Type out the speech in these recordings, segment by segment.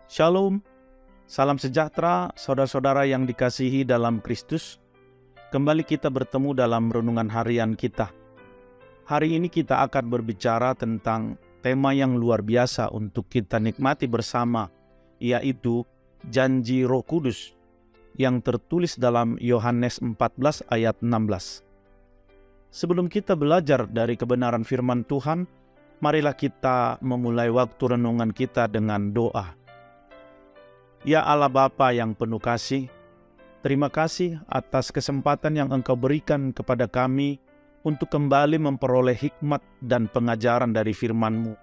Shalom, salam sejahtera saudara-saudara yang dikasihi dalam Kristus. Kembali kita bertemu dalam renungan harian kita. Hari ini kita akan berbicara tentang tema yang luar biasa untuk kita nikmati bersama, yaitu janji Roh Kudus yang tertulis dalam Yohanes 14 ayat 16. Sebelum kita belajar dari kebenaran firman Tuhan, marilah kita memulai waktu renungan kita dengan doa. Ya Allah Bapa yang penuh kasih, terima kasih atas kesempatan yang Engkau berikan kepada kami untuk kembali memperoleh hikmat dan pengajaran dari firman-Mu.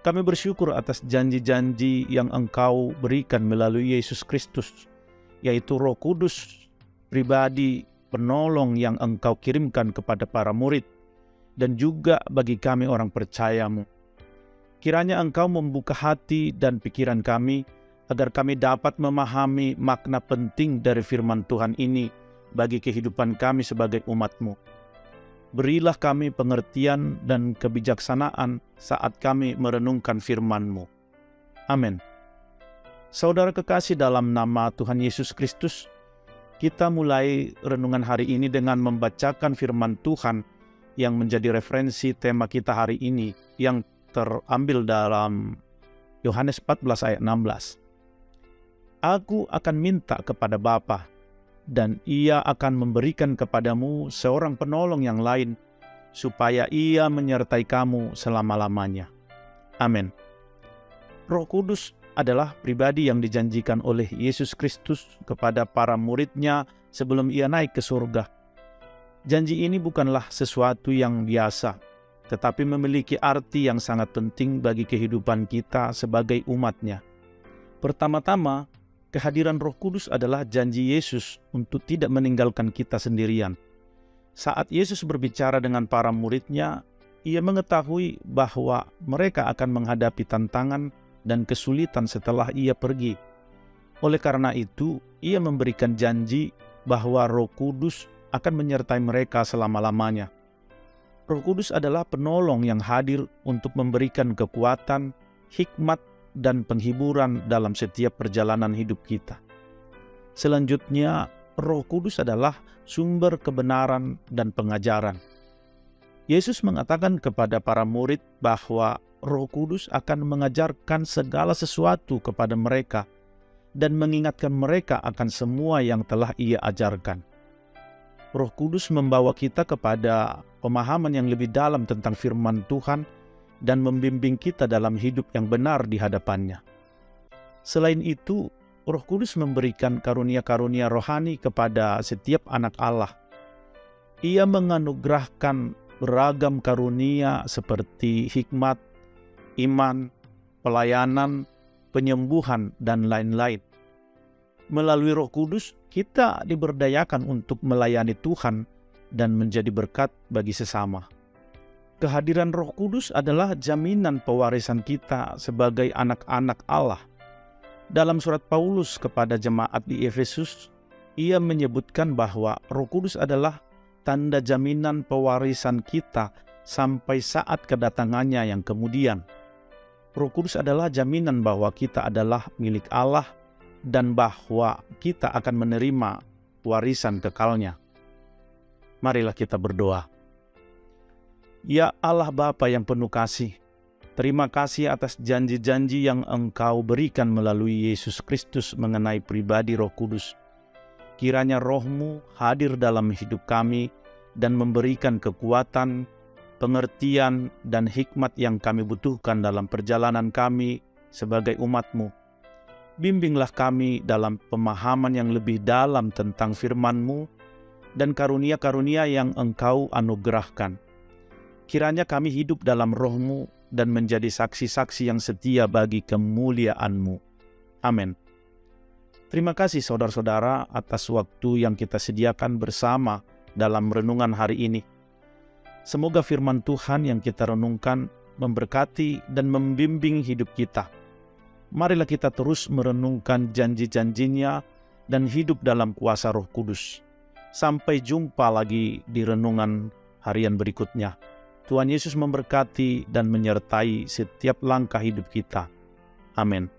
Kami bersyukur atas janji-janji yang Engkau berikan melalui Yesus Kristus, yaitu Roh Kudus, pribadi penolong yang Engkau kirimkan kepada para murid, dan juga bagi kami orang percaya-Mu. Kiranya Engkau membuka hati dan pikiran kami, agar kami dapat memahami makna penting dari firman Tuhan ini bagi kehidupan kami sebagai umat-Mu. Berilah kami pengertian dan kebijaksanaan saat kami merenungkan firman-Mu. Amin. Saudara kekasih dalam nama Tuhan Yesus Kristus, kita mulai renungan hari ini dengan membacakan firman Tuhan yang menjadi referensi tema kita hari ini yang terambil dalam Yohanes 14 ayat 16. Aku akan minta kepada Bapa, dan Ia akan memberikan kepadamu seorang penolong yang lain, supaya Ia menyertai kamu selama-lamanya. Amin. Roh Kudus adalah pribadi yang dijanjikan oleh Yesus Kristus kepada para murid-Nya sebelum Ia naik ke surga. Janji ini bukanlah sesuatu yang biasa, tetapi memiliki arti yang sangat penting bagi kehidupan kita sebagai umat-Nya. Pertama-tama, kehadiran Roh Kudus adalah janji Yesus untuk tidak meninggalkan kita sendirian. Saat Yesus berbicara dengan para murid-Nya, Ia mengetahui bahwa mereka akan menghadapi tantangan dan kesulitan setelah Ia pergi. Oleh karena itu, Ia memberikan janji bahwa Roh Kudus akan menyertai mereka selama-lamanya. Roh Kudus adalah penolong yang hadir untuk memberikan kekuatan, hikmat, dan penghiburan dalam setiap perjalanan hidup kita. Selanjutnya, Roh Kudus adalah sumber kebenaran dan pengajaran. Yesus mengatakan kepada para murid bahwa Roh Kudus akan mengajarkan segala sesuatu kepada mereka dan mengingatkan mereka akan semua yang telah Ia ajarkan. Roh Kudus membawa kita kepada pemahaman yang lebih dalam tentang firman Tuhan dan membimbing kita dalam hidup yang benar di hadapan-Nya. Selain itu, Roh Kudus memberikan karunia-karunia rohani kepada setiap anak Allah. Ia menganugerahkan beragam karunia seperti hikmat, iman, pelayanan, penyembuhan, dan lain-lain. Melalui Roh Kudus, kita diberdayakan untuk melayani Tuhan dan menjadi berkat bagi sesama. Kehadiran Roh Kudus adalah jaminan pewarisan kita sebagai anak-anak Allah. Dalam surat Paulus kepada jemaat di Efesus, ia menyebutkan bahwa Roh Kudus adalah tanda jaminan pewarisan kita sampai saat kedatangannya yang kemudian. Roh Kudus adalah jaminan bahwa kita adalah milik Allah dan bahwa kita akan menerima warisan kekalnya. Marilah kita berdoa. Ya Allah Bapa yang penuh kasih, terima kasih atas janji-janji yang Engkau berikan melalui Yesus Kristus mengenai pribadi Roh Kudus. Kiranya Roh-Mu hadir dalam hidup kami dan memberikan kekuatan, pengertian, dan hikmat yang kami butuhkan dalam perjalanan kami sebagai umat-Mu. Bimbinglah kami dalam pemahaman yang lebih dalam tentang firman-Mu dan karunia-karunia yang Engkau anugerahkan. Kiranya kami hidup dalam Roh-Mu dan menjadi saksi-saksi yang setia bagi kemuliaan-Mu. Amin. Terima kasih saudara-saudara atas waktu yang kita sediakan bersama dalam renungan hari ini. Semoga firman Tuhan yang kita renungkan memberkati dan membimbing hidup kita. Marilah kita terus merenungkan janji-janjinya dan hidup dalam kuasa Roh Kudus. Sampai jumpa lagi di renungan harian berikutnya. Tuhan Yesus memberkati dan menyertai setiap langkah hidup kita. Amin.